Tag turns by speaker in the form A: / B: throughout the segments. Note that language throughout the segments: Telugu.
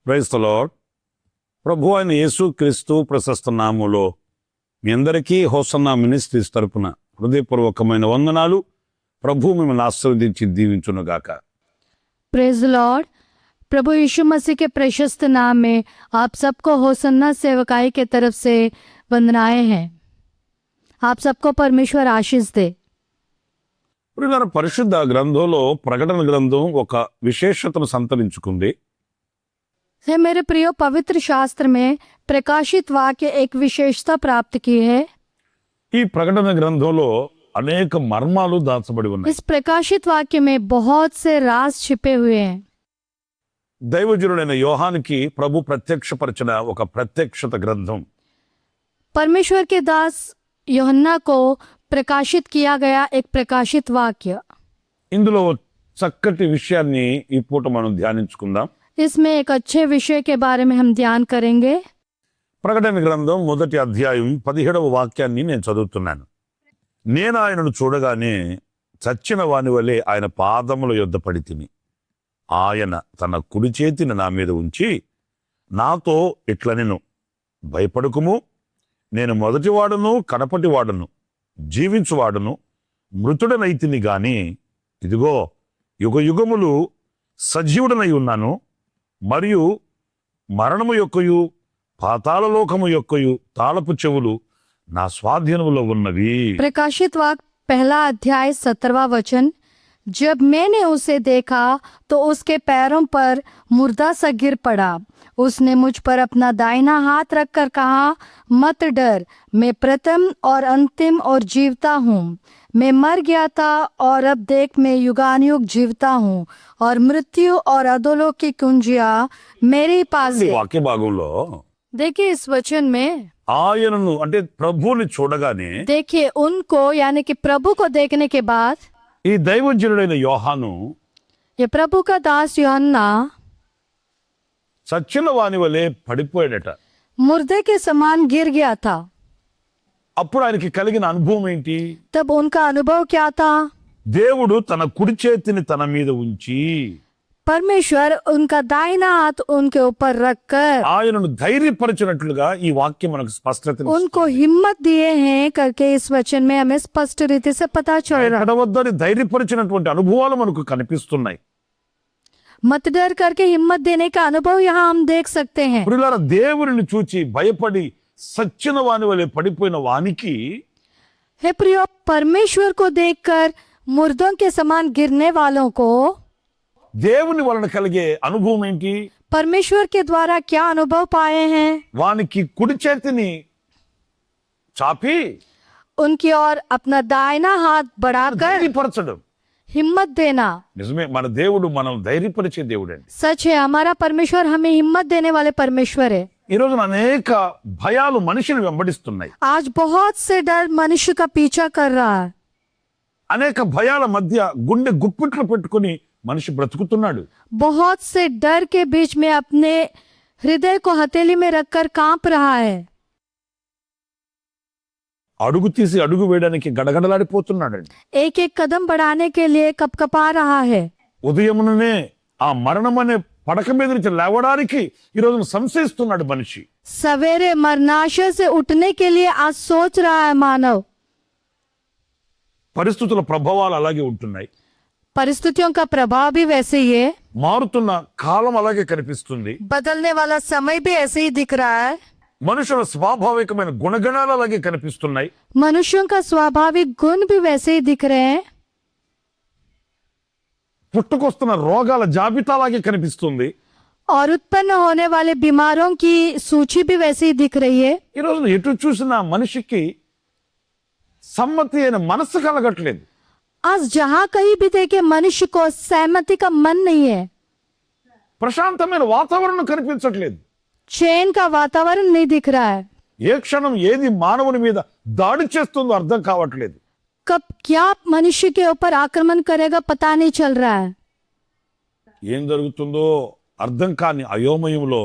A: Praise the lord. ప్రభు అయిన యేసు క్రీస్తు ప్రశస్త నామములో మీ అందరికీ హోసన్నా మినిస్ట్రీస్ తరపున హృదయపూర్వకమైన వందనాలు. ప్రభు మిమ్మల్ని ఆశీర్వదించి దీవించునుగాక.
B: Praise the Lord. प्रभु यीशु मसीह के प्रशस्त नाम में आप सबको होसन्ना सेवकाई के तरफ से वंदनाएं हैं. आप सबको परमेश्वर आशीष दे.
A: ప్రియులారా, పరిశుద్ధ గ్రంథంలో ప్రకటన గ్రంథం ఒక విశేషతను సంతరించుకుంది.
B: है मेरे प्रियो, पवित्र शास्त्र में प्रकाशित वाक्य एक विशेषता प्राप्त की है.
A: ఈ ప్రకటన గ్రంథంలో అనేక మర్మాలు దాచబడి ఉన్నాయి.
B: इस प्रकाशित वाक्य में बहुत से राज छिपे हुए हैं.
A: దైవజనుడైన యోహానుకి ప్రభు ప్రత్యక్షపరిచిన ఒక ప్రత్యక్షత గ్రంథం.
B: परमेश्वर के दास यूहन्ना को प्रकाशित किया गया एक प्रकाशित वाक्य.
A: ఇందులో చక్కటి విషయాన్ని ఈ పూట మనం ధ్యానించుకుందాం.
B: इसमें एक अच्छे विषय के बारे में हम ध्यान करेंगे.
A: ప్రకటన గ్రంథం 1వ అధ్యాయం 17వ వాక్యాన్ని నేను చదువుతున్నాను. నేను ఆయనను చూడగానే చచ్చిన వాని వలె ఆయన పాదముల యొద్ద పడి తిని, ఆయన తన కుడి చేతిని నా మీద ఉంచి నాతో ఇట్లనెను, భయపడుకుము, నేను మొదటివాడును కడపటివాడును, జీవించువాడును, మృతుడనైతిని గాని ఇదిగో యుగ యుగములు సజీవుడనై ఉన్నాను, మరియు మరణము యొక్కయు పాతాళలోకము యొక్కయు తాళపు చెవులు నా స్వాధీనములో ఉన్నవి.
B: प्रकाशित वाक्य पहला अध्याय 17वां वचन. जब मैंने उसे देखा तो उसके पैरों पर मुर्दा सा गिर पड़ा. उसने मुझ पर अपना दाहिना हाथ रखकर कहा, मत डर, मैं प्रथम और अंतिम और जीवता हूँ. मैं मर गया था और अब देख मैं युगानुयुग जीवता हूँ, और मृत्यु और अधोलोक की कुंजियां मेरे पास
A: ఈ
B: है.
A: వాక్య భాగంలో
B: देखिए इस वचन में,
A: ఆయనను అంటే ప్రభువుని చూడగానే
B: देखिए उनको यानी कि प्रभु को देखने के बाद
A: ఈ దైవజనుడైన యోహాను
B: ये प्रभु का दास यूहन्ना
A: చచ్చిన వాని వలె పడిపోయాడట.
B: मुर्दे के समान गिर गया था.
A: అప్పుడు ఆయనకి కలిగిన అనుభవం ఏంటి?
B: तब उनका अनुभव क्या था?
A: దేవుడు తన కుడి చేతిని తన మీద ఉంచి
B: परमेश्वर उनका दाहिना हाथ उनके ऊपर रखकर
A: ఆయనను ధైర్యపరిచినట్లుగా ఈ వాక్యం మనకు స్పష్టత
B: उनको हिम्मत दिए हैं करके इस वचन में हमें स्पष्ट रीति से पता चल रहा है.
A: వద్దని ధైర్యపరిచినటువంటి అనుభవాలు మనకు కనిపిస్తున్నాయి.
B: मत डर करके हिम्मत देने का अनुभव यहाँ हम देख सकते हैं.
A: ప్రియులారా, దేవుని చూచి భయపడి సచ్చిన వాని వలె పడిపోయిన వానికి
B: हे प्रियो, परमेश्वर को देखकर मुर्दों के समान गिरने वालों को
A: దేవుని వలన కలిగే అనుభవం ఏంటి?
B: परमेश्वर के द्वारा क्या अनुभव पाए हैं?
A: వానికి కుడి చేతిని చాపి
B: उनकी ओर अपना दाहिना हाथ बढ़ाकर
A: ధైర్యపరచడం.
B: हिम्मत देना.
A: నిజమే, మన దేవుడు మనం ధైర్యపరిచే దేవుడు అండి.
B: सच है, हमारा परमेश्वर हमें हिम्मत देने वाले परमेश्वर है.
A: ఈ రోజున అనేక భయాలు మనిషిని వెంబడిస్తున్నాయి.
B: आज बहुत से डर मनुष्य का पीछा कर रहा है.
A: అనేక భయాల మధ్య గుండె గుప్పిట్లో పెట్టుకుని మనిషి బ్రతుకుతున్నాడు.
B: बहुत से डर के बीच में अपने हृदय को हथेली में रखकर कांप रहा है.
A: అడుగు తీసి అడుగు వేయడానికి గడగడలాడిపోతున్నాడండి.
B: एक एक कदम बढ़ाने के लिए कपकपा रहा है.
A: ఉదయముననే ఆ మరణం అనే పడక మీద నుంచి లేవడానికి ఈ రోజు సంశయిస్తున్నాడు మనిషి.
B: सवेरे मरनाशय से उठने के लिए आज सोच रहा है मानव.
A: పరిస్థితుల ప్రభావాలు అలాగే ఉంటున్నాయి.
B: परिस्थितियों का प्रभाव भी वैसे ही है.
A: మారుతున్న కాలం అలాగే కనిపిస్తుంది.
B: बदलने वाला समय भी ऐसे ही दिख रहा है.
A: మనుషుల స్వాభావికమైన గుణగణాలు అలాగే కనిపిస్తున్నాయి.
B: मनुष्यों का स्वाभाविक गुण भी वैसे ही दिख रहे हैं.
A: పుట్టుకొస్తున్న రోగాల జాబితా అలాగే కనిపిస్తుంది.
B: और उत्पन्न होने वाले बीमारों की सूची भी वैसे ही दिख रही है.
A: ఈ రోజున ఎటు చూసినా మనిషికి సమ్మతి అయిన మనసు కలగట్లేదు.
B: आज जहाँ कहीं भी देखे मनुष्य को सहमति का मन नहीं है.
A: ప్రశాంతమైన వాతావరణం కనిపించట్లేదు.
B: चैन का वातावरण नहीं दिख रहा है.
A: ఏ క్షణం ఏది మానవుని మీద దాడి చేస్తుందో అర్థం కావట్లేదు.
B: कब क्या मनुष्य के ऊपर आक्रमण करेगा पता नहीं चल रहा है।
A: ఏం జరుగుతుందో అర్థం కాని అయోమయంలో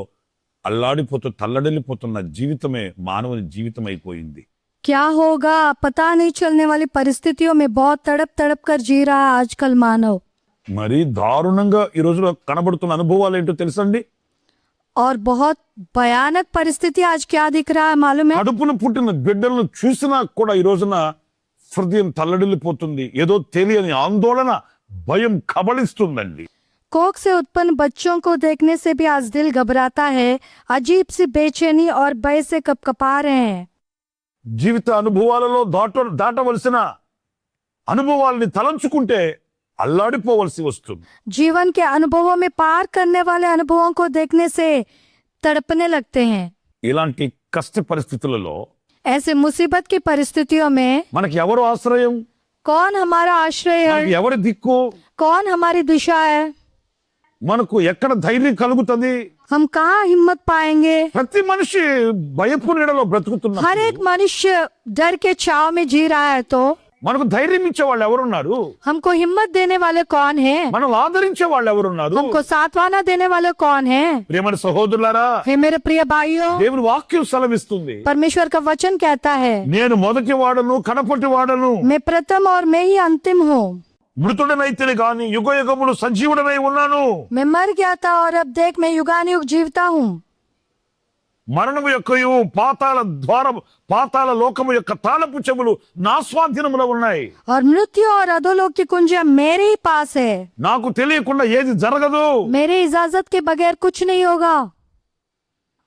A: అల్లాడిపోతూ తల్లడిల్లిపోతున్న జీవితమే మానవుని జీవితం అయిపోయింది.
B: क्या होगा पता नहीं चलने वाली परिस्थितियों में बहुत तड़प तड़प कर जी रहा है आजकल मानव।
A: మరి దారుణంగా ఈ రోజులో కనబడుతున్న అనుభవాలు ఏంటో తెలుసండి.
B: और बहुत भयानक परिस्थिति आज क्या दिख रहा है मालूम है?
A: కడుపున పుట్టిన బిడ్డలను చూసినా కూడా ఈ రోజున హృదయం తల్లడిల్లిపోతుంది. ఏదో తెలియని ఆందోళన, భయం కబళిస్తుందండి.
B: कोख से उत्पन्न बच्चों को देखने से भी आज दिल घबराता है। अजीब सी बेचैनी और भय से कपकपा रहे हैं।
A: జీవిత అనుభవాలలో దాటవలసిన అనుభవాల్ని తలంచుకుంటే అల్లాడిపోవలసి వస్తుంది.
B: जीवन के अनुभवों में पार करने वाले अनुभवों को देखने से तड़पने लगते हैं।
A: ఇలాంటి కష్ట పరిస్థితులలో
B: ऐसे मुसीबत की परिस्थितियों में
A: మనకి ఎవరు ఆశ్రయం,
B: कौन हमारा आश्रय
A: మనకి
B: है,
A: ఎవరి దిక్కు,
B: कौन हमारी दिशा है,
A: మనకు ఎక్కడ ధైర్యం కలుగుతుంది?
B: हम कहाँ हिम्मत पाएंगे?
A: ప్రతి మనిషి భయపు నీడలో బ్రతుకుతున్నా
B: हर एक मनुष्य डर के छाव में जी रहा है, तो
A: మనకు ధైర్యం ఇచ్చే వాళ్ళు ఎవరున్నారు?
B: हमको हिम्मत देने वाले कौन हैं?
A: మనల్ని ఆదరించే వాళ్ళు ఎవరున్నారు?
B: हमको सांत्वना देने वाले कौन हैं?
A: ప్రియమైన సహోదరులారా,
B: हे मेरे प्रिय भाइयों,
A: దేవుని వాక్యం సెలవిస్తుంది,
B: परमेश्वर का वचन कहता है,
A: నేను మొదటి వాడను కడపటి వాడను,
B: मैं प्रथम और मैं ही अंतिम हूँ।
A: మృతుడనైతే గాని యుగ యుగములు సజీవుడనై ఉన్నాను.
B: मैं मर गया था और अब देख मैं युगानुयुग जीवता हूँ।
A: మరణము యొక్కయు పాతాళ లోకము యొక్క తాళపు చెవులు నా స్వాధీనములో ఉన్నాయి.
B: और मृत्यु और अधोलोक की कुंजियां मेरे ही पास है।
A: నాకు తెలియకుండా ఏది జరగదు,
B: मेरी इजाजत के बगैर कुछ नहीं होगा,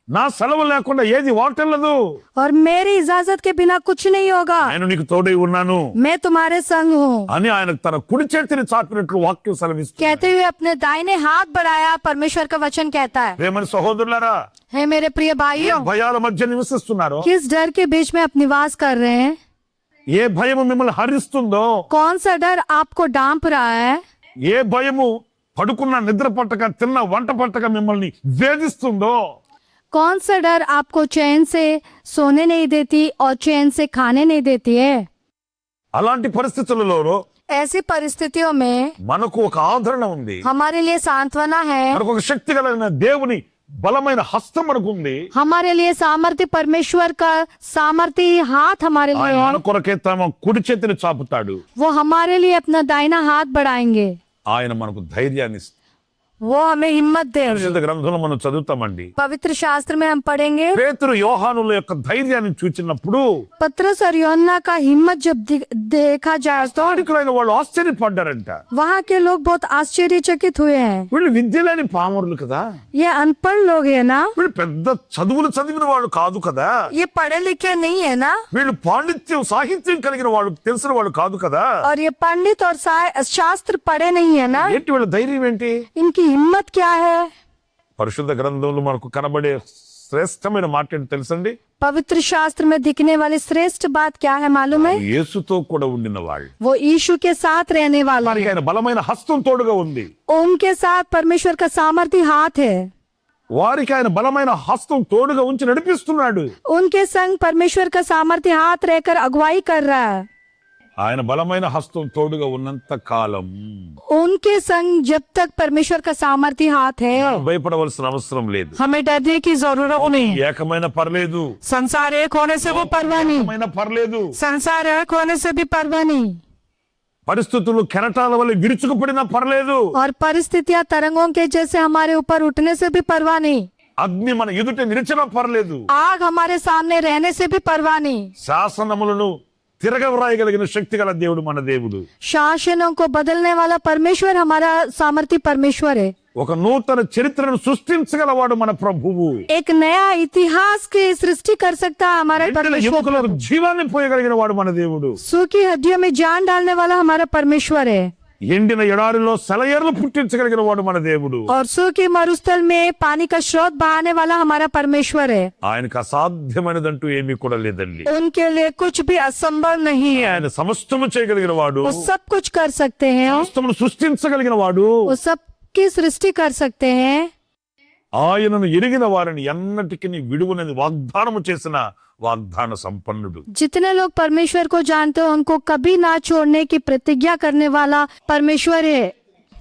A: నా సెలవు లేకుండా ఏది వాటెల్లదు.
B: और मेरी इजाजत के बिना कुछ नहीं होगा।
A: నేను నీకు తోడై ఉన్నాను
B: मैं तुम्हारे संग हूँ।
A: అని ఆయన తన కుడి చేతిని చాపినట్లు వాక్యం సెలవిస్తుంది.
B: कहते हुए अपने दाहिने हाथ बढ़ाया, परमेश्वर का वचन कहता है।
A: ప్రియమైన సహోదరులారా,
B: हे मेरे प्रिय भाइयों,
A: భయాల మధ్య నివసిస్తున్నారో,
B: किस डर के बीच में आप निवास कर रहे हैं?
A: ఏ భయము మిమ్మల్ని హరిస్తుందో,
B: कौन सा डर आपको डांप रहा है?
A: ఏ భయము పడుకున్న నిద్ర పట్టక తిన్న వంట పట్టక మిమ్మల్ని వేధిస్తుందో,
B: कौन सा डर आपको चैन से सोने नहीं देती और चैन से खाने नहीं देती है?
A: అలాంటి పరిస్థితులలో
B: ऐसी परिस्थितियों में
A: మనకు ఒక ఆదరణ ఉంది.
B: हमारे लिए सांत्वना है,
A: మనకు ఒక శక్తి కలిగిన దేవుని బలమైన హస్తం మనకు ఉంది.
B: हमारे लिए सामर्थ्य परमेश्वर का सामर्थ्य हाथ हमारे लिए
A: ఆయన
B: है।
A: మన కొరకే తమ కుడి చేతిని చాపుతాడు.
B: वो हमारे लिए अपना दाहिना हाथ बढ़ाएंगे,
A: ఆయన మనకు ధైర్యాన్ని ఇస్తాడు.
B: वो हमें हिम्मत दे।
A: పరిశుద్ధ గ్రంథంలో మనం చదువుతామండి,
B: पवित्र शास्त्र में हम पढ़ेंगे,
A: పేతురు యోహానుల యొక్క ధైర్యాన్ని చూచినప్పుడు
B: पतरस और यूहन्ना का हिम्मत जब देखा जाए तो
A: స్థానికులైన వాళ్ళు ఆశ్చర్యపడ్డారంట.
B: वहाँ के लोग बहुत आश्चर्यचकित हुए हैं।
A: వీళ్ళు విద్య లేని పామరులు కదా,
B: ये अनपढ़ लोग है ना,
A: వీళ్ళు పెద్ద చదువులు చదివిన వాళ్ళు కాదు కదా,
B: ये पढ़े लिखे नहीं है ना,
A: వీళ్ళు పాండిత్యం సాహిత్యం కలిగిన వాళ్ళు తెలిసిన వాళ్ళు కాదు కదా.
B: और ये पंडित और शास्त्र पढ़े नहीं है ना,
A: ఏంటి వీళ్ళ ధైర్యం ఏంటి?
B: इनकी हिम्मत क्या है?
A: పరిశుద్ధ గ్రంథంలో మనకు కనబడే శ్రేష్టమైన మాట ఏంటి తెలుసండి?
B: पवित्र शास्त्र में दिखने वाली श्रेष्ठ बात क्या है मालूम है?
A: యేసుతో కూడా ఉండిన వాళ్ళు,
B: वो यीशु के साथ रहने वाला
A: వారికి
B: है,
A: ఆయన బలమైన హస్తం తోడుగా ఉంది.
B: उनके साथ परमेश्वर का सामर्थ्य हाथ है,
A: వారికి ఆయన బలమైన హస్తం తోడుగా ఉంచి నడిపిస్తున్నాడు.
B: उनके संग परमेश्वर का सामर्थ्य हाथ रहकर अगुवाई कर रहा है।
A: ఆయన బలమైన హస్తం తోడుగా ఉన్నంత కాలం
B: उनके संग जब तक परमेश्वर का सामर्थ्य हाथ है,
A: భయపడవలసిన అవసరం లేదు.
B: हमें डरने की जरूरत नहीं।
A: ఏకమైన పర్లేదు,
B: संसार एक होने से वो परवाह नहीं,
A: ఏకమైన పర్లేదు,
B: संसार एक होने से भी परवाह नहीं,
A: పరిస్థితులు కెరటాల వల్ల విరుచుకుపడినా పర్లేదు,
B: और परिस्थितियां तरंगों के जैसे हमारे ऊपर उठने से भी परवाह नहीं,
A: అగ్ని మన ఎదుట నిలిచినా పర్లేదు,
B: आग हमारे सामने रहने से भी परवाह नहीं।
A: శాసనములను తిరగవ్రాయగలిగిన శక్తి గల దేవుడు మన దేవుడు.
B: शासनों को बदलने वाला परमेश्वर हमारा सामर्थ्य परमेश्वर है।
A: ఒక నూతన చరిత్రను సృష్టించగలవాడు మన ప్రభువు.
B: एक नया इतिहास की सृष्टि कर सकता है हमारा
A: ఎండిన
B: परमेश्वर।
A: ఎముకలకు జీవాన్ని పోయగలిగిన వాడు మన దేవుడు.
B: सूखी हड्डियों में जान डालने वाला हमारा परमेश्वर है,
A: ఎండిన ఎడారిలో సెలయేర్లు పుట్టించగలిగిన వాడు మన దేవుడు.
B: और सूखी मरुस्थल में पानी का स्रोत बहाने वाला हमारा परमेश्वर है।
A: ఆయనకు అసాధ్యమైనదంటూ ఏమీ కూడా లేదండి.
B: उनके लिए कुछ भी असंभव नहीं है,
A: ఆయన సమస్తము చేయగలిగిన వాడు,
B: वो सब कुछ कर सकते हैं,
A: సమస్తమును సృష్టించగలిగిన వాడు.
B: वो सब की सृष्टि कर सकते हैं।
A: ఆయనను ఎరిగిన వారిని ఎన్నటికీ విడువనని వాగ్దానము చేసిన వాగ్దాన సంపన్నుడు.
B: जितने लोग परमेश्वर को जानते हो उनको कभी ना छोड़ने की प्रतिज्ञा करने वाला परमेश्वर है।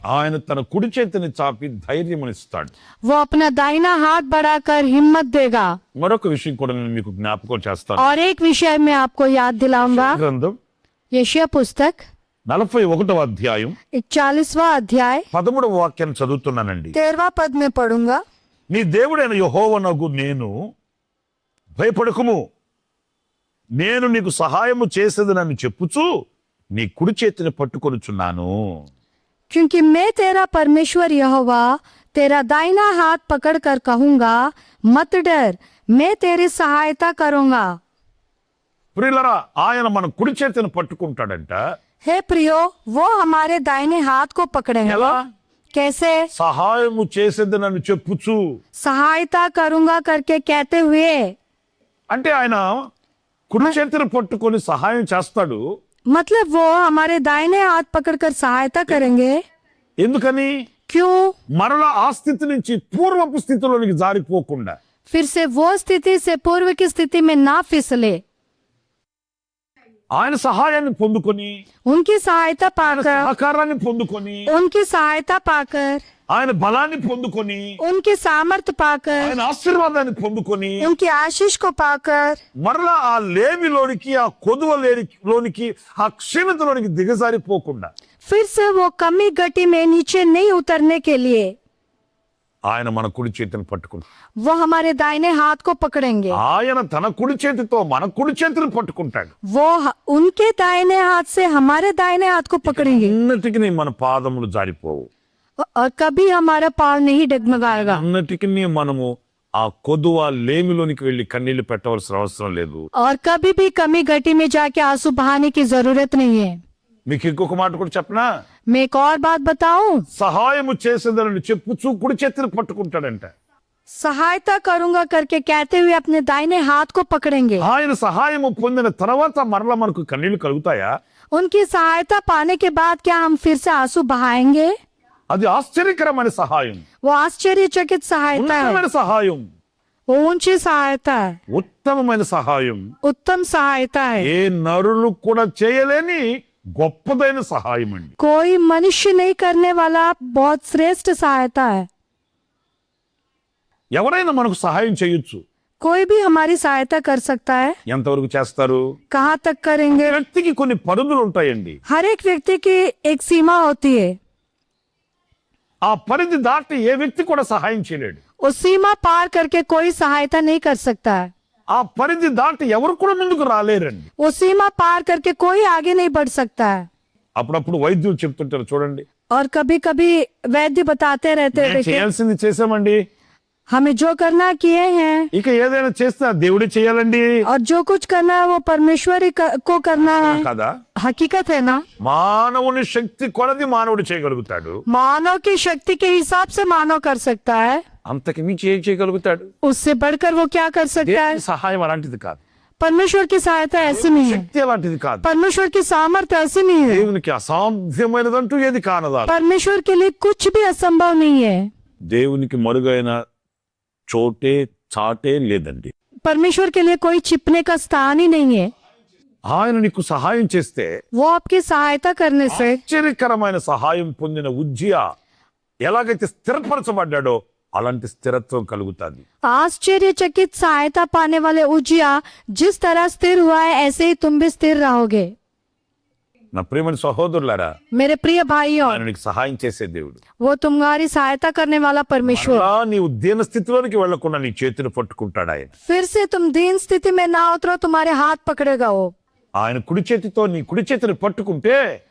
A: ఆయన తన కుడి చేతిని చాపి ధైర్యమునిస్తాడు.
B: वो अपना दाहिना हाथ बढ़ाकर हिम्मत देगा।
A: మరొక విషయం కూడా నేను మీకు జ్ఞాపకం చేస్తాను.
B: और एक विषय में आपको याद दिलाऊंगा।
A: గ్రంథం
B: यशायाह पुस्तक
A: 41వ అధ్యాయం
B: 41वां अध्याय
A: 13వ వాక్యాన్ని చదువుతున్నానండి.
B: 13वां पद में पढ़ूंगा।
A: నీ దేవుడైన యెహోవానగు నేను భయపడకుము, నేను నీకు సహాయము చేసేదనని చెప్పుచు నీ కుడి చేతిని పట్టుకొనుచున్నాను.
B: क्योंकि मैं तेरा परमेश्वर यहोवा तेरा दाहिना हाथ पकड़कर कहूंगा, मत डर, मैं तेरी सहायता करूंगा।
A: ప్రియులరా, ఆయన మన కుడి చేతిని పట్టుకుంటాడంట.
B: हे प्रियो, वो हमारे दाहिने हाथ को पकड़ेंगे।
A: ఎలా?
B: कैसे?
A: సహాయము చేసేదనని చెప్పుచు.
B: सहायता करूंगा करके कहते हुए।
A: అంటే ఆయన కుడి చేతిని పట్టుకొని సహాయం చేస్తాడు.
B: मतलब वो हमारे दाहिने हाथ पकड़कर सहायता करेंगे।
A: ఎందుకని?
B: क्यों?
A: మరలా ఆ స్థితి నుంచి పూర్వపు స్థితిలోనికి జారిపోకుండా
B: फिर से वो स्थिति से पूर्व की स्थिति में ना फिसले।
A: ఆయన సహాయాన్ని పొందుకొని,
B: उनकी सहायता
A: ఆయన
B: पाकर,
A: సహకారాన్ని పొందుకొని,
B: उनकी सहायता पाकर,
A: ఆయన బలాన్ని పొందుకొని,
B: उनकी सामर्थ्य पाकर,
A: ఆయన ఆశీర్వాదాన్ని పొందుకొని
B: उनकी आशीष को पाकर
A: మరలా ఆ లేమిలోనికి, ఆ కొదువ లోనికి, ఆ క్షీణతలోనికి దిగజారిపోకుండా
B: फिर से वो कमी गति में नीचे नहीं उतरने के लिए
A: ఆయన మన కుడి చేతిని పట్టుకుంటాడు.
B: वो हमारे दाहिने हाथ को पकड़ेंगे।
A: ఆయన తన కుడి చేతితో మన కుడి చేతిని పట్టుకుంటాడు.
B: वो उनके दाहिने हाथ से हमारे दाहिने हाथ को पकड़ेंगे
A: అన్నిటికీ మన పాదములు జారిపోవు.
B: और कभी हमारा पाँव नहीं डगमगाएगा।
A: అన్నిటికీ మనము ఆ కొదువ లేమిలోనికి వెళ్లి కన్నీళ్లు పెట్టవలసిన అవసరం లేదు.
B: और कभी भी कमी घटी में जाके आंसू बहाने की जरूरत नहीं है।
A: మీకు ఇంకొక మాట కూడా చెప్పనా?
B: मैं एक और बात बताऊं?
A: సహాయము చేసేదని చెప్పుచూ కుడి చేతిని పట్టుకుంటాడంట.
B: सहायता करूंगा करके कहते हुए अपने दाहिने हाथ को पकड़ेंगे।
A: ఆయన సహాయము పొందిన తర్వాత మరలా మనకు కన్నీళ్లు కలుగుతాయా?
B: उनकी सहायता पाने के बाद क्या हम फिर से आंसू बहाएंगे?
A: అది ఆశ్చర్యకరమైన సహాయం,
B: वो आश्चर्यचकित सहायता है।
A: ఉన్నతమైన సహాయం,
B: वो ऊंची सहायता है,
A: ఉత్తమమైన సహాయం,
B: उत्तम सहायता है।
A: ఏ నరులు కూడా చేయలేని గొప్పదైన సహాయం అండి.
B: कोई मनुष्य नहीं करने वाला बहुत श्रेष्ठ सहायता है।
A: ఎవరైనా మనకు సహాయం చేయొచ్చు.
B: कोई भी हमारी सहायता कर सकता है।
A: ఎంతవరకు చేస్తారు?
B: कहाँ तक करेंगे?
A: వ్యక్తికి కొన్ని పరిధులు ఉంటాయండి.
B: हर एक व्यक्ति की एक सीमा होती है।
A: ఆ పరిధి దాటి ఏ వ్యక్తి కూడా సహాయం చేయలేడు.
B: उस सीमा पार करके कोई सहायता नहीं कर सकता है।
A: ఆ పరిధి దాటి ఎవరు కూడా ముందుకు రాలేరండి.
B: वो सीमा पार करके कोई आगे नहीं बढ़ सकता है।
A: అప్పుడప్పుడు వైద్యులు చెప్తుంటారు చూడండి,
B: और कभी कभी वैद्य बताते रहते हैं,
A: "నేను
B: देखिए,
A: చేయాల్సింది చేసామండి,
B: हमें जो करना किए हैं
A: ఇక ఏదైనా చేస్తే ఆ దేవుడే చేయాలండి."
B: और जो कुछ करना है वो परमेश्वर ही को करना है।
A: కదా?
B: हकीकत है ना?
A: మానవుని శక్తి కొలది మానవుడు చేయగలుగుతాడు.
B: मानव की शक्ति के हिसाब से मानव कर सकता है।
A: అంతకు మించి ఏం చేయగలుగుతాడు?
B: उससे बढ़कर वो क्या कर सकता है?
A: దేవుని సహాయం అలాంటిది కాదు.
B: परमेश्वर की सहायता ऐसी नहीं है।
A: శక్తి అలాంటిది కాదు.
B: परमेश्वर की सामर्थ्य ऐसी नहीं है।
A: దేవునికి అసాధ్యమైనదంటూ ఏది కానదా?
B: परमेश्वर के लिए कुछ भी असंभव नहीं है।
A: దేవునికి మరుగైన చోటే చాటే లేదండి.
B: परमेश्वर के लिए कोई छिपने का स्थान ही नहीं है।
A: ఆయన నీకు సహాయం చేస్తే,
B: वो आपकी सहायता करने से
A: ఆశ్చర్యకరమైన సహాయం పొందిన ఉజ్జియా ఎలాగైతే స్థిరపరచబడ్డాడో అలాంటి స్థిరత్వం కలుగుతుంది.
B: आश्चर्यचकित सहायता पाने वाले उजिया जिस तरह स्थिर हुआ है ऐसे ही तुम भी स्थिर रहोगे।
A: నా ప్రియమైన సహోదరులారా,
B: मेरे प्रिय भाइयों,
A: ఆయన నీకు సహాయం చేసే దేవుడు.
B: वो तुम्हारी सहायता करने वाला परमेश्वर।
A: అలా నీవు దీన స్థితిలోనికి వెళ్లకుండా నీ చేతిని పట్టుకుంటాడు ఆయన.
B: फिर से तुम दीन स्थिति में ना उतरो, तुम्हारे हाथ पकड़ेगा वो।
A: ఆయన కుడి చేతితో నీ కుడి చేతిని పట్టుకుంటే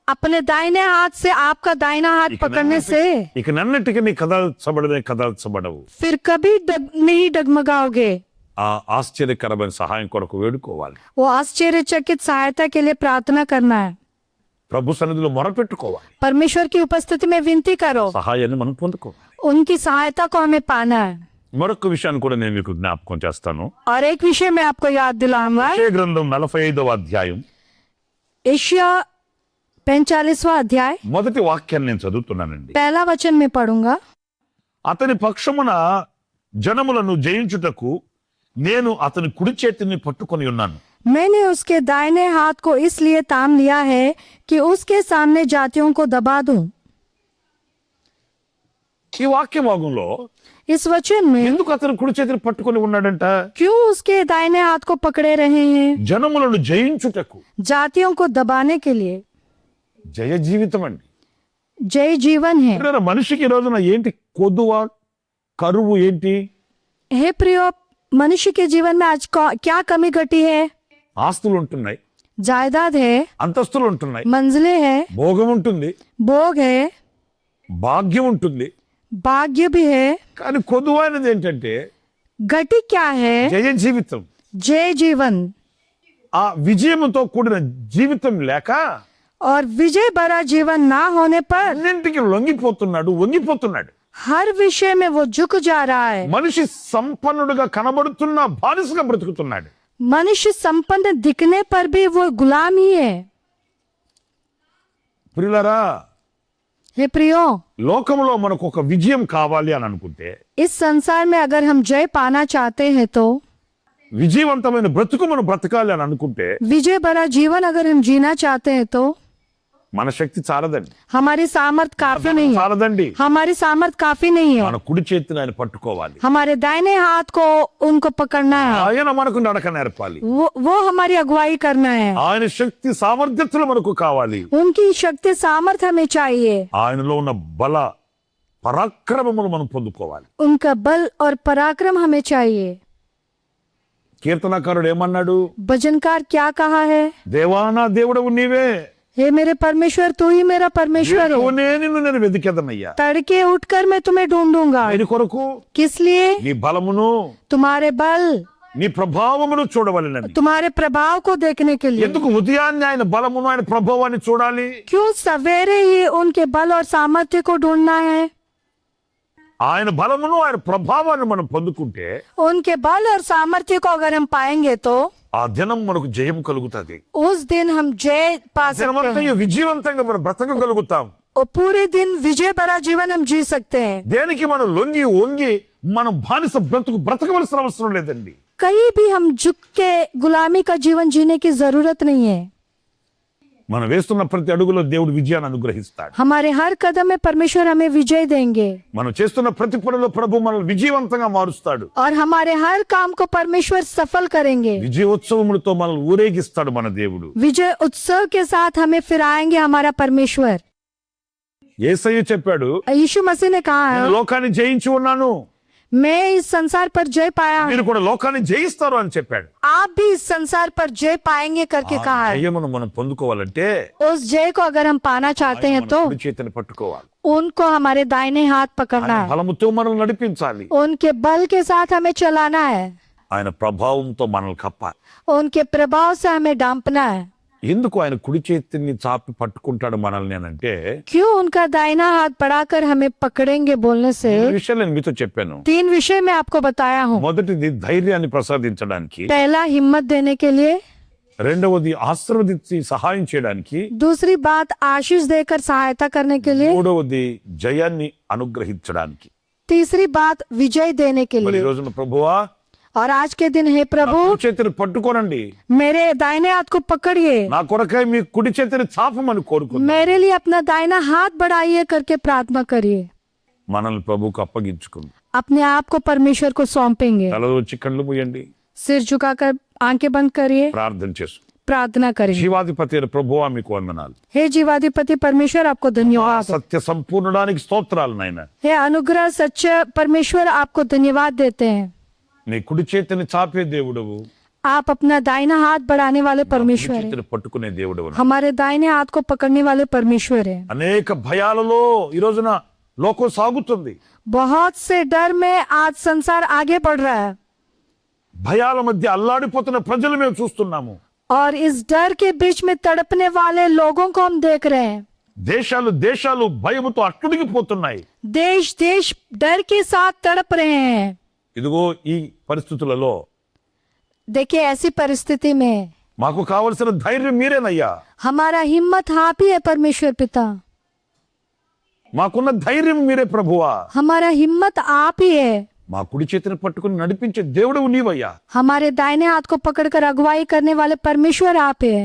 B: अपने दाहिने हाथ से आपका दाहिना हाथ पकड़ने से
A: ఇక నన్నటికి నీ కదల్చబడవు.
B: फिर कभी नहीं डगमगाओगे।
A: ఆ ఆశ్చర్యకరమైన సహాయం కొరకు వేడుకోవాలి.
B: वो आश्चर्यचकित सहायता के लिए प्रार्थना करना है।
A: ప్రభు సన్నిధిలో మొరపెట్టుకోవాలి.
B: परमेश्वर की उपस्थिति में विनती करो,
A: సహాయాన్ని మనం పొందుకోవాలి.
B: उनकी सहायता को हमें पाना है।
A: మరొక విషయాన్ని కూడా నేను మీకు జ్ఞాపకం చేస్తాను.
B: और एक विषय मैं आपको याद दिलाऊंगा।
A: యెషయా గ్రంథం 45వ అధ్యాయం
B: एशिया 45वां अध्याय
A: మొదటి వాక్యాన్ని నేను చదువుతున్నానండి.
B: पहला वचन में पढ़ूंगा।
A: అతని పక్షమున జనములను జయించుటకు నేను అతని కుడి చేతిని పట్టుకొని ఉన్నాను.
B: मैंने उसके दाहिने हाथ को इसलिए थाम लिया है कि उसके सामने जातियों को दबा दूं।
A: ఈ వాక్య భాగంలో
B: इस वचन में
A: ఎందుకు అతను కుడి చేతిని పట్టుకొని ఉన్నాడంట?
B: क्यों उसके दाहिने हाथ को पकड़े रहे हैं?
A: జనములను జయించుటకు.
B: जातियों को दबाने के लिए।
A: జయ జీవితం అండి.
B: जय जीवन है।
A: ప్రియమైన మనిషికి ఈ రోజున ఏంటి కొదువ, కరువు ఏంటి?
B: हे प्रियो, मनुष्य के जीवन में आज क्या कमी घटी है?
A: ఆస్తులు ఉంటున్నాయి,
B: जायदाद है,
A: అంతస్తులు ఉంటున్నాయి,
B: मंजिलें है,
A: భోగం ఉంటుంది,
B: भोग है,
A: భాగ్యం ఉంటుంది.
B: भाग्य भी है।
A: కానీ కొదువైనది ఏంటంటే
B: घटी क्या है?
A: జయ జీవితం.
B: जय जीवन।
A: ఆ విజయంతో కూడిన జీవితం లేక
B: और विजय भरा जीवन ना होने पर
A: అన్నింటికి లొంగిపోతున్నాడు, వంగిపోతున్నాడు.
B: हर विषय में वो झुक जा रहा है।
A: మనిషి సంపన్నుడుగా కనబడుతున్న బానిసగా బ్రతుకుతున్నాడు.
B: मनुष्य संपन्न दिखने पर भी वो गुलाम ही है।
A: ప్రియులారా,
B: हे प्रियो,
A: లోకంలో మనకు ఒక విజయం కావాలి అని అనుకుంటే,
B: इस संसार में अगर हम जय पाना चाहते हैं तो
A: విజయవంతమైన బ్రతుకు మనం బ్రతకాలి అని అనుకుంటే
B: विजय भरा जीवन अगर हम जीना चाहते हैं तो
A: మన శక్తి చాలదండి,
B: हमारी सामर्थ काफी नहीं है।
A: చాలదండి.
B: हमारी सामर्थ काफी नहीं है।
A: మన కుడి చేతిని ఆయన పట్టుకోవాలి.
B: हमारे दाहिने हाथ को उनको पकड़ना है।
A: ఆయన మనకు నడక నేర్పాలి.
B: वो हमारी अगुवाई करना है।
A: ఆయన శక్తి సామర్థ్యతలు మనకు కావాలి.
B: उनकी शक्ति सामर्थ हमें चाहिए।
A: ఆయనలో ఉన్న బల పరాక్రమములు మనం పొందుకోవాలి.
B: उनका बल और पराक्रम हमें चाहिए।
A: కీర్తనకారుడు ఏమన్నాడు?
B: भजनकार क्या कहा है?
A: దేవా నా దేవుడవు నీవే,
B: हे मेरे परमेश्वर, तू ही मेरा परमेश्वर हो।
A: యెహోవానే నిన్ను నేను వెతికెదనయ్యా.
B: तड़के उठकर मैं तुम्हें ढूंढूंगा।
A: ఆయన కొరకు
B: किस लिए?
A: నీ బలమును
B: तुम्हारे बल,
A: నీ ప్రభావమును చూడవలెనని.
B: तुम्हारे प्रभाव को देखने के लिए।
A: ఎందుకు ఉదయాన్నే ఆయన బలమును ఆయన ప్రభావాన్ని చూడాలి?
B: क्यों सवेरे ही उनके बल और सामर्थ्य को ढूंढना है?
A: ఆయన బలమును ఆయన ప్రభావాన్ని మనం పొందుకుంటే
B: उनके बल और सामर्थ्य को अगर हम पाएंगे तो
A: ఆ దినం మనకు జయం కలుగుతుంది.
B: उस दिन हम जय पा सकते
A: దినమంతా
B: हैं
A: విజయవంతంగా మనం బ్రతకగలుగుతాం.
B: और पूरे दिन विजय भरा जीवन हम जी सकते हैं।
A: దేనికి మనం లొంగి వంగి మనం బానిస బ్రతకవలసిన అవసరం లేదండి.
B: कहीं भी हम झुक के गुलामी का जीवन जीने की जरूरत नहीं है।
A: మనం వేస్తున్న ప్రతి అడుగులో దేవుడు విజయాన్ని అనుగ్రహిస్తాడు.
B: हमारे हर कदम में परमेश्वर हमें विजय देंगे
A: మనం చేస్తున్న ప్రతి పనిలో ప్రభు మనల్ని విజయవంతంగా మారుస్తాడు.
B: और हमारे हर काम को परमेश्वर सफल करेंगे।
A: విజయోత్సవములతో మనల్ని ఊరేగిస్తాడు మన దేవుడు.
B: विजय उत्सव के साथ हमें फिराएंगे हमारा परमेश्वर।
A: యేసయ్య చెప్పాడు,
B: यीशु मसीह ने कहा
A: నేను
B: है,
A: లోకాన్ని జయించి ఉన్నాను,
B: मैं इस संसार पर जय पाया
A: మీరు
B: हूँ,
A: కూడా లోకాన్ని జయిస్తారు అని చెప్పాడు.
B: आप भी इस संसार पर जय पाएंगे करके
A: ఆ
B: कहा है।
A: జయమును మనం పొందుకోవాలంటే
B: उस जय को अगर हम पाना चाहते हैं
A: మన
B: तो
A: కుడి చేతిని పట్టుకోవాలి.
B: उनको हमारे दाहिने हाथ पकड़ना
A: ఆయన
B: है।
A: బలముతో మనల్ని నడిపించాలి.
B: उनके बल के साथ हमें चलाना है।
A: ఆయన ప్రభావంతో మనల్ని కప్పాలి.
B: उनके प्रभाव से हमें डांपना है।
A: ఎందుకు ఆయన కుడి చేతిని చాపి పట్టుకుంటాడు మనల్ని అని అంటే,
B: क्यों उनका दाहिना हाथ बढ़ाकर हमें पकड़ेंगे बोलने से
A: ఈ విషయాలు నేను మీతో చెప్పాను.
B: 3 विषय में आपको बताया हूँ।
A: మొదటిది ధైర్యాన్ని ప్రసాదించడానికి,
B: पहला, हिम्मत देने के लिए।
A: రెండవది ఆశీర్వదించి సహాయం చేయడానికి,
B: दूसरी बात, आशीष देकर सहायता करने के लिए।
A: మూడవది జయాన్ని అనుగ్రహించడానికి.
B: तीसरी बात, विजय देने के
A: మరి ఈ
B: लिए।
A: రోజున ప్రభువా
B: और आज के दिन, हे
A: నా
B: प्रभु,
A: కుడి చేతిని పట్టుకోనండి,
B: मेरे दाहिने हाथ को पकड़िए,
A: నా కొరకై మీ కుడి చేతిని చాపమని కోరుకుందాం.
B: मेरे लिए अपना दाहिना हाथ बढ़ाइए करके प्रार्थना करिए।
A: మనల్ని ప్రభువుకు అప్పగించుకుందాం.
B: अपने आप को परमेश्वर को सौंपेंगे।
A: తల వచ్చి కళ్ళు మూయండి,
B: सिर झुकाकर आंखें बंद करिए,
A: ప్రార్థన చేసు.
B: प्रार्थना करिए।
A: జీవాధిపతి అయిన ప్రభువా మీకు వందనాలు.
B: हे जीवाधिपति परमेश्वर, आपको धन्यवाद।
A: సత్య సంపూర్ణడానికి స్తోత్రాలు నాయన.
B: हे अनुग्रह सच्चे परमेश्वर, आपको धन्यवाद देते हैं।
A: నీ కుడి చేతిని చాపే దేవుడవు,
B: आप अपना दाहिना हाथ बढ़ाने वाले
A: కుడి
B: परमेश्वर हैं।
A: చేతిని పట్టుకునే దేవుడవు.
B: हमारे दाहिने हाथ को पकड़ने वाले परमेश्वर हैं।
A: అనేక భయాలలో ఈ రోజున లోకం సాగుతుంది.
B: बहुत से डर में आज संसार आगे बढ़ रहा है
A: భయాల మధ్య అల్లాడిపోతున్న ప్రజలు మేము చూస్తున్నాము.
B: और इस डर के बीच में तड़पने वाले लोगों को हम देख रहे हैं।
A: దేశాలు దేశాలు భయముతో అట్టుడిగిపోతున్నాయి.
B: देश देश डर के साथ तड़प रहे हैं।
A: ఇదిగో ఈ పరిస్థితులలో
B: देखिए, ऐसी परिस्थिति में
A: మాకు కావలసిన ధైర్యం మీరేనయ్యా.
B: हमारा हिम्मत आप ही है परमेश्वर पिता।
A: మాకున్న ధైర్యం మీరే ప్రభువా.
B: हमारा हिम्मत आप ही है।
A: మా కుడి చేతిని పట్టుకుని నడిపించే దేవుడు నీవయ్యా.
B: हमारे दाहिने हाथ को पकड़कर अगुवाई करने वाले परमेश्वर आप है।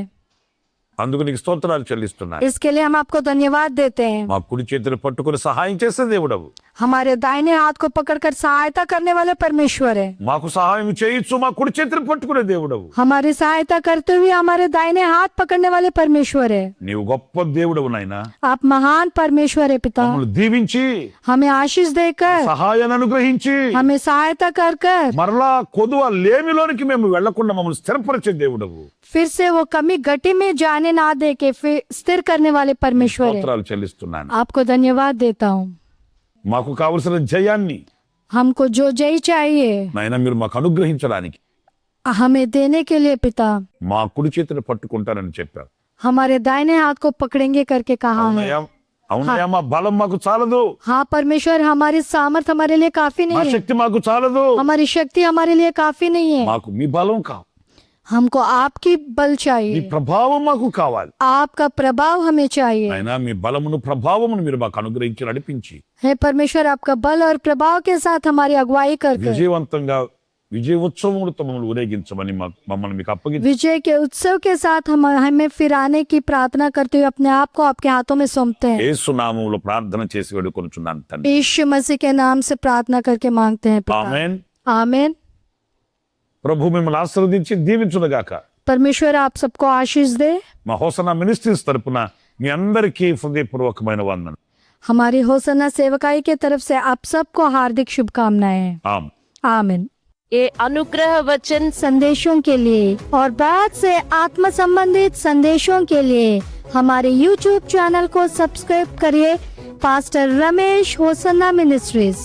A: అందుకు నీకు స్తోత్రాలు చెల్లిస్తున్నా.
B: इसके लिए हम आपको धन्यवाद देते हैं।
A: మా కుడి చేతిని పట్టుకుని సహాయం చేసే దేవుడవు.
B: हमारे दाहिने हाथ को पकड़कर सहायता करने वाले परमेश्वर है।
A: మాకు సహాయం చేయొచ్చు మా కుడి చేతిని పట్టుకునే దేవుడవు.
B: हमारी सहायता करते हुए हमारे दाहिने हाथ पकड़ने वाले परमेश्वर है।
A: నీవు గొప్ప దేవుడవు నాయనా.
B: आप महान परमेश्वर है पिता।
A: మమ్మల్ని దీవించి
B: हमें आशीष देकर,
A: సహాయాన్ని అనుగ్రహించి
B: हमें सहायता कर कर
A: మరలా కొదువ లేమిలోనికి మేము వెళ్లకుండా మమ్మల్ని స్థిరపరిచే దేవుడవు.
B: फिर से वो कमी गटी में जाने ना दे के फिर स्थिर करने वाले परमेश्वर है।
A: స్తోత్రాలు చెల్లిస్తున్నాను.
B: आपको धन्यवाद देता हूँ।
A: మాకు కావలసిన జయాన్ని
B: हमको जो जय चाहिए
A: నాయనా మీరు మాకు అనుగ్రహించడానికి
B: हमें देने के लिए पिता
A: మా కుడి చేతిని పట్టుకుంటారని చెప్పారు.
B: हमारे दाहिने हाथ को पकड़ेंगे करके कहा है।
A: అవునయ్యా, అవునయ్యా, మా బలం మాకు చాలదు,
B: हाँ परमेश्वर, हमारी सामर्थ हमारे लिए काफी
A: మా
B: नहीं है।
A: శక్తి మాకు చాలదు,
B: हमारी शक्ति हमारे लिए काफी नहीं है।
A: మాకు మీ బలం కావాలి,
B: हमको आपकी बल
A: మీ
B: चाहिए,
A: ప్రభావం మాకు కావాలి.
B: आपका प्रभाव हमें चाहिए।
A: అయినా మీ బలమును ప్రభావమును మీరు మాకు అనుగ్రహించి నడిపించి
B: हे परमेश्वर, आपका बल और प्रभाव के साथ हमारी अगुवाई कर
A: విజయవంతంగా విజయ ఉత్సవములతో మమ్మల్ని ఊరేగించమని మమ్మల్ని మీకు అప్పగించి
B: विजय के उत्सव के साथ हमें फिर आने की प्रार्थना करते हुए अपने आप को आपके हाथों में सौंपते हैं।
A: యేసు నామములో ప్రార్థన చేసి వేడుకొనుచున్నాను తండ్రి.
B: यीशु मसीह के नाम से प्रार्थना करके मांगते हैं पिता।
A: ఆమేన్.
B: आमीन।
A: ప్రభు మిమ్మల్ని ఆశీర్వదించి దీవించునుగాక.
B: परमेश्वर आप सबको आशीष दे।
A: మా హోసనా మినిస్ట్రీస్ తరపున మీ అందరికీ హృదయపూర్వకమైన వందనం.
B: हमारी होसन्ना सेवकाई के तरफ से आप सबको हार्दिक शुभकामनाएं।
A: ఆమేన్.
B: आमीन।
C: ये अनुग्रह वचन
B: संदेशों के लिए और बाद से आत्म संबंधित संदेशों के लिए हमारे YouTube चैनल को सब्सक्राइब करिए। Pastor Ramesh Hosanna ministries.